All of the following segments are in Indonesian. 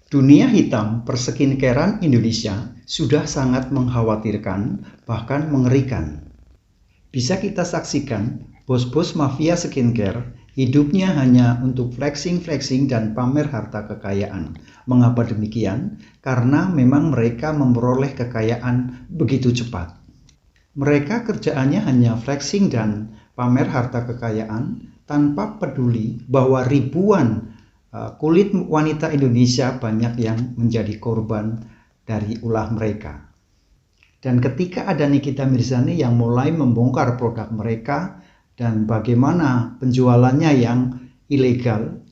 Dunia hitam perskincarean Indonesia sudah sangat mengkhawatirkan, bahkan mengerikan. Bisa kita saksikan, bos-bos mafia skincare hidupnya hanya untuk flexing dan pamer harta kekayaan. Mengapa demikian? Karena memang mereka memperoleh kekayaan begitu cepat. Mereka kerjaannya hanya flexing dan pamer harta kekayaan tanpa peduli bahwa ribuan kulit wanita Indonesia banyak yang menjadi korban dari ulah mereka. Dan ketika ada Nikita Mirzani yang mulai membongkar produk mereka dan bagaimana penjualannya yang ilegal,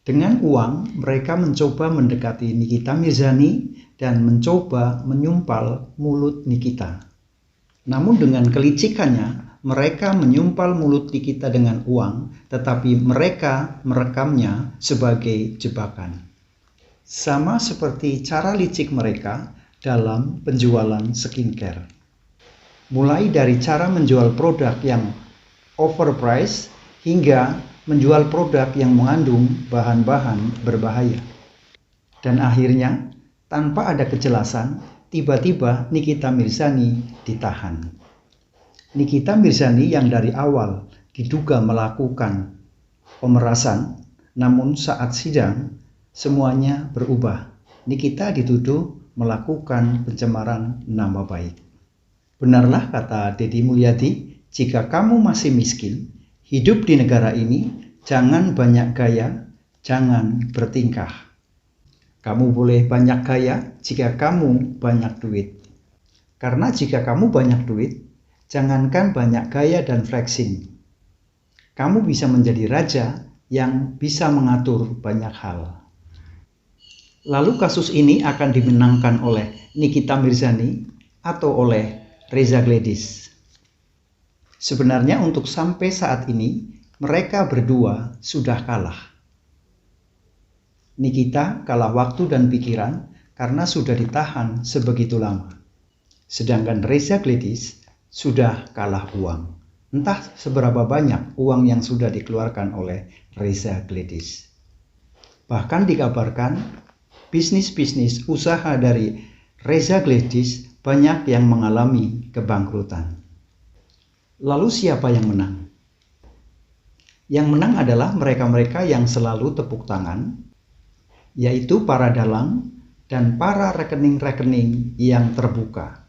dengan uang mereka mencoba mendekati Nikita Mirzani dan mencoba menyumpal mulut Nikita. Namun dengan kelicikannya, mereka menyumpal mulut Nikita dengan uang, tetapi mereka merekamnya sebagai jebakan. Sama seperti cara licik mereka dalam penjualan skincare. Mulai dari cara menjual produk yang overpriced hingga menjual produk yang mengandung bahan-bahan berbahaya. Dan akhirnya, tanpa ada kejelasan, tiba-tiba Nikita Mirzani ditahan. Nikita Mirzani yang dari awal diduga melakukan pemerasan, namun saat sidang semuanya berubah. Nikita dituduh melakukan pencemaran nama baik. Benarlah kata Deddy Mulyadi, jika kamu masih miskin, hidup di negara ini, jangan banyak gaya, jangan bertingkah. Kamu boleh banyak gaya jika kamu banyak duit. Karena jika kamu banyak duit, jangankan banyak gaya dan flexing, kamu bisa menjadi raja yang bisa mengatur banyak hal. Lalu kasus ini akan dimenangkan oleh Nikita Mirzani atau oleh Reza Gladys? Sebenarnya untuk sampai saat ini, mereka berdua sudah kalah. Nikita kalah waktu dan pikiran karena sudah ditahan sebegitu lama. Sedangkan Reza Gladys sudah kalah uang. Entah seberapa banyak uang yang sudah dikeluarkan oleh Reza Gladys. Bahkan dikabarkan bisnis-bisnis usaha dari Reza Gladys banyak yang mengalami kebangkrutan. Lalu siapa yang menang? Yang menang adalah mereka-mereka yang selalu tepuk tangan, yaitu para dalang dan para rekening-rekening yang terbuka.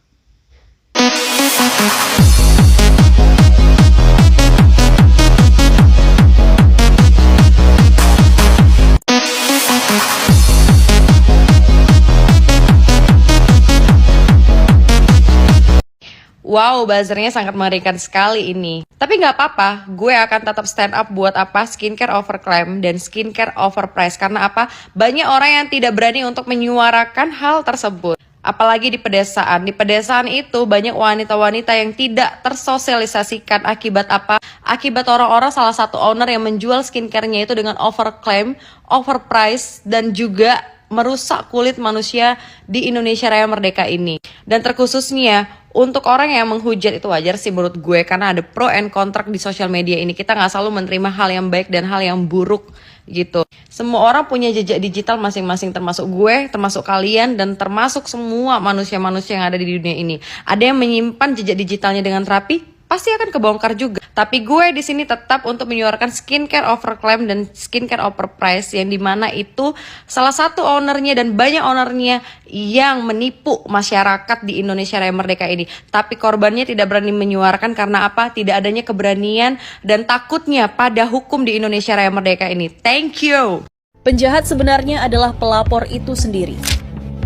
Wow, buzzernya sangat mengerikan sekali ini. Tapi nggak apa-apa, gue akan tetap stand up buat apa skincare overclaim dan skincare overprice. Karena apa? Banyak orang yang tidak berani untuk menyuarakan hal tersebut. Apalagi di pedesaan. Di pedesaan itu banyak wanita-wanita yang tidak tersosialisasikan akibat apa? Akibat orang-orang salah satu owner yang menjual skincare-nya itu dengan overclaim, overprice, dan juga merusak kulit manusia di Indonesia Raya Merdeka ini. Dan terkhususnya untuk orang yang menghujat itu wajar sih menurut gue, karena ada pro and kontra di sosial media ini. Kita gak selalu menerima hal yang baik dan hal yang buruk gitu. Semua orang punya jejak digital masing-masing, termasuk gue, termasuk kalian, dan termasuk semua manusia-manusia yang ada di dunia ini. Ada yang menyimpan jejak digitalnya dengan rapi, pasti akan kebongkar juga. Tapi gue di sini tetap untuk menyuarakan skincare overclaim dan skincare overprice, yang dimana itu salah satu ownernya dan banyak ownernya yang menipu masyarakat di Indonesia Raya Merdeka ini. Tapi korbannya tidak berani menyuarakan karena apa? Tidak adanya keberanian dan takutnya pada hukum di Indonesia Raya Merdeka ini. Thank you. Penjahat sebenarnya adalah pelapor itu sendiri.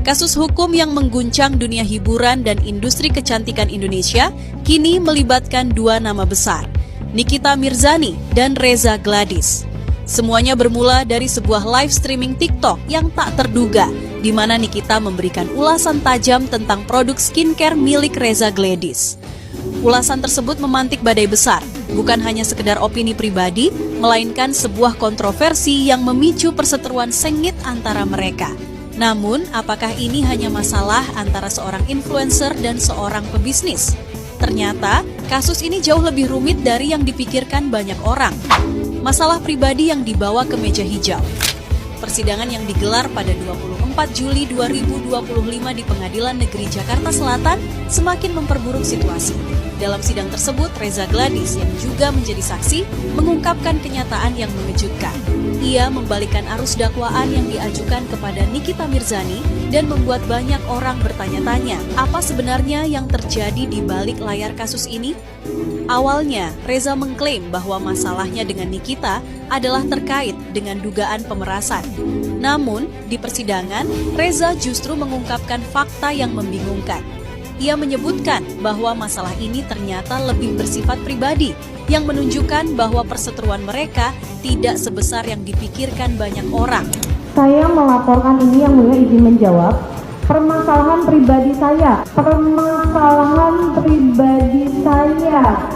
Kasus hukum yang mengguncang dunia hiburan dan industri kecantikan Indonesia kini melibatkan dua nama besar, Nikita Mirzani dan Reza Gladys. Semuanya bermula dari sebuah live streaming TikTok yang tak terduga, di mana Nikita memberikan ulasan tajam tentang produk skincare milik Reza Gladys. Ulasan tersebut memantik badai besar, bukan hanya sekedar opini pribadi, melainkan sebuah kontroversi yang memicu perseteruan sengit antara mereka. Namun, apakah ini hanya masalah antara seorang influencer dan seorang pebisnis? Ternyata, kasus ini jauh lebih rumit dari yang dipikirkan banyak orang. Masalah pribadi yang dibawa ke meja hijau. Persidangan yang digelar pada 24 Juli 2025 di Pengadilan Negeri Jakarta Selatan semakin memperburuk situasi. Dalam sidang tersebut, Reza Gladys yang juga menjadi saksi mengungkapkan kenyataan yang mengejutkan. Ia membalikan arus dakwaan yang diajukan kepada Nikita Mirzani dan membuat banyak orang bertanya-tanya apa sebenarnya yang terjadi di balik layar kasus ini. Awalnya, Reza mengklaim bahwa masalahnya dengan Nikita adalah terkait dengan dugaan pemerasan. Namun, di persidangan, Reza justru mengungkapkan fakta yang membingungkan. Ia menyebutkan bahwa masalah ini ternyata lebih bersifat pribadi, yang menunjukkan bahwa perseteruan mereka tidak sebesar yang dipikirkan banyak orang. Saya melaporkan ini yang mulia izin menjawab. Permasalahan pribadi saya,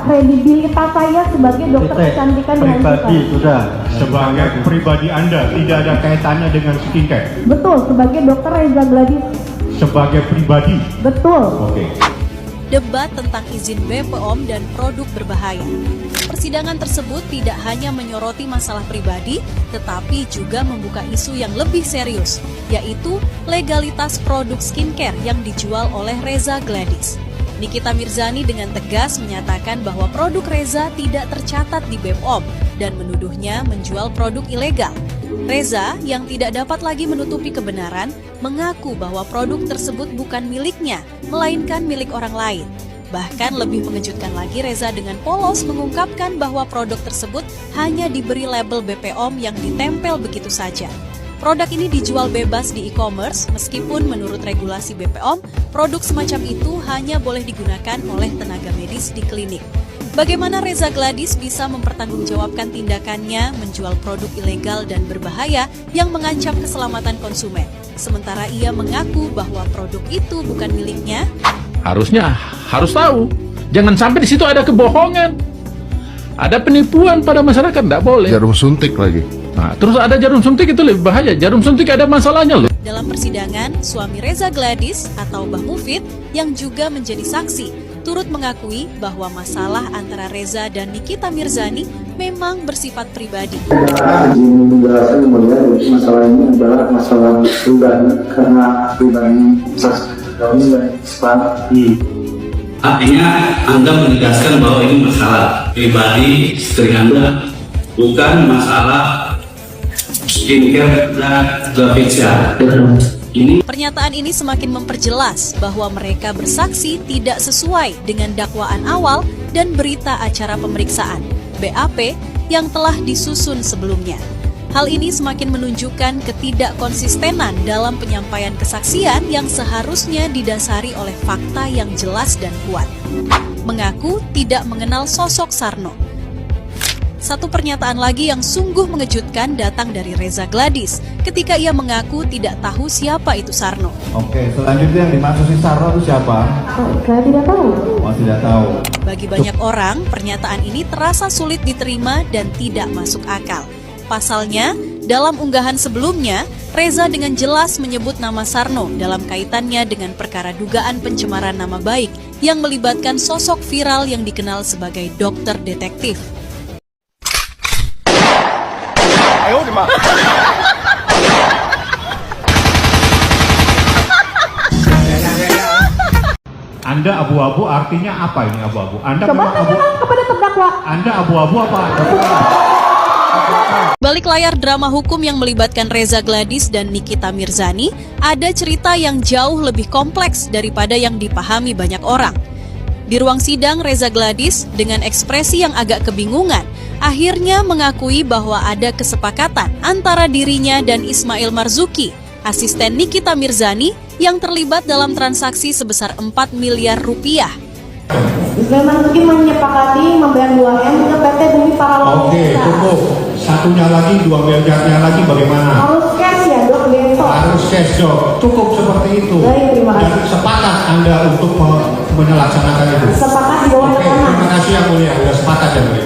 kredibilitas saya sebagai dokter kecantikan pribadi sudah. Sebagai pribadi Anda tidak ada kaitannya dengan skincare. Betul, sebagai dokter Reza Gladys. Sebagai pribadi. Betul. Oke. Debat tentang izin BPOM dan produk berbahaya. Persidangan tersebut tidak hanya menyoroti masalah pribadi, tetapi juga membuka isu yang lebih serius, yaitu legalitas produk skincare yang dijual oleh Reza Gladys. Nikita Mirzani dengan tegas menyatakan bahwa produk Reza tidak tercatat di BPOM dan menuduhnya menjual produk ilegal. Reza yang tidak dapat lagi menutupi kebenaran mengaku bahwa produk tersebut bukan miliknya, melainkan milik orang lain. Bahkan lebih mengejutkan lagi, Reza dengan polos mengungkapkan bahwa produk tersebut hanya diberi label BPOM yang ditempel begitu saja. Produk ini dijual bebas di e-commerce, meskipun menurut regulasi BPOM, produk semacam itu hanya boleh digunakan oleh tenaga medis di klinik. Bagaimana Reza Gladys bisa mempertanggungjawabkan tindakannya menjual produk ilegal dan berbahaya yang mengancam keselamatan konsumen, sementara ia mengaku bahwa produk itu bukan miliknya? Harus tahu, jangan sampai di situ ada kebohongan, ada penipuan pada masyarakat, tidak boleh. Jarum suntik lagi. Nah, terus ada jarum suntik, itu lebih bahaya. Jarum suntik ada masalahnya loh. Dalam persidangan, suami Reza Gladys atau Mbah Mufid yang juga menjadi saksi turut mengakui bahwa masalah antara Reza dan Nikita Mirzani memang bersifat pribadi. Izin menjelaskan kemudian masalah ini adalah masalah pribadi karena pribadi Artinya Anda menegaskan bahwa ini masalah pribadi istri Anda, bukan masalah skincare dan Glavisia. Pernyataan ini semakin memperjelas bahwa mereka bersaksi tidak sesuai dengan dakwaan awal dan berita acara pemeriksaan BAP yang telah disusun sebelumnya. Hal ini semakin menunjukkan ketidakkonsistenan dalam penyampaian kesaksian yang seharusnya didasari oleh fakta yang jelas dan kuat. Mengaku tidak mengenal sosok Sarno. Satu pernyataan lagi yang sungguh mengejutkan datang dari Reza Gladys ketika ia mengaku tidak tahu siapa itu Sarno. Oke, selanjutnya yang dimaksud Sarno itu siapa? Saya tidak tahu. Oh, tidak tahu. Bagi banyak orang, pernyataan ini terasa sulit diterima dan tidak masuk akal. Pasalnya, dalam unggahan sebelumnya, Reza dengan jelas menyebut nama Sarno dalam kaitannya dengan perkara dugaan pencemaran nama baik yang melibatkan sosok viral yang dikenal sebagai dokter detektif. Anda abu-abu artinya apa ini abu-abu? Anda Coba tanyakan kepada terdakwa. Anda abu-abu apa? Balik layar drama hukum yang melibatkan Reza Gladys dan Nikita Mirzani, ada cerita yang jauh lebih kompleks daripada yang dipahami banyak orang. Di ruang sidang, Reza Gladys dengan ekspresi yang agak kebingungan, akhirnya mengakui bahwa ada kesepakatan antara dirinya dan Ismail Marzuki, asisten Nikita Mirzani yang terlibat dalam transaksi sebesar 4 miliar rupiah. Ismail Marzuki menyepakati membayar 2M ke PT Bumi Paralel. Oke, cukup. Satunya lagi, 2 miliarnya lagi bagaimana? Harus cash ya dok, besok. Harus cash dok. Cukup seperti itu. Baik, terima kasih. Dan sepakat Anda untuk menyelaksanakan itu. Sepakat di bawah Oke, tekanan. terima kasih yang mulia. Sudah sepakat ya mulia.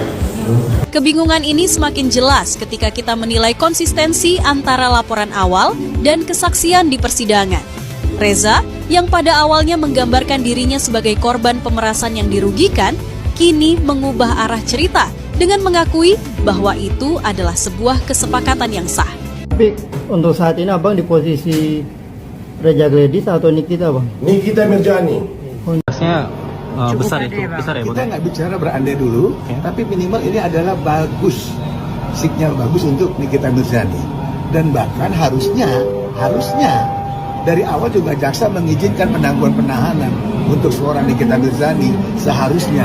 Kebingungan ini semakin jelas ketika kita menilai konsistensi antara laporan awal dan kesaksian di persidangan. Reza, yang pada awalnya menggambarkan dirinya sebagai korban pemerasan yang dirugikan, kini mengubah arah cerita dengan mengakui bahwa itu adalah sebuah kesepakatan yang sah. Tapi untuk saat ini abang di posisi Reza Gladys atau Nikita bang? Nikita Mirzani. Besar itu, besar ya bang? Kita nggak bicara berandai dulu, tapi minimal ini adalah bagus, sinyal bagus untuk Nikita Mirzani. Dan bahkan harusnya dari awal juga jaksa mengizinkan penangguhan penahanan untuk seorang Nikita Mirzani seharusnya.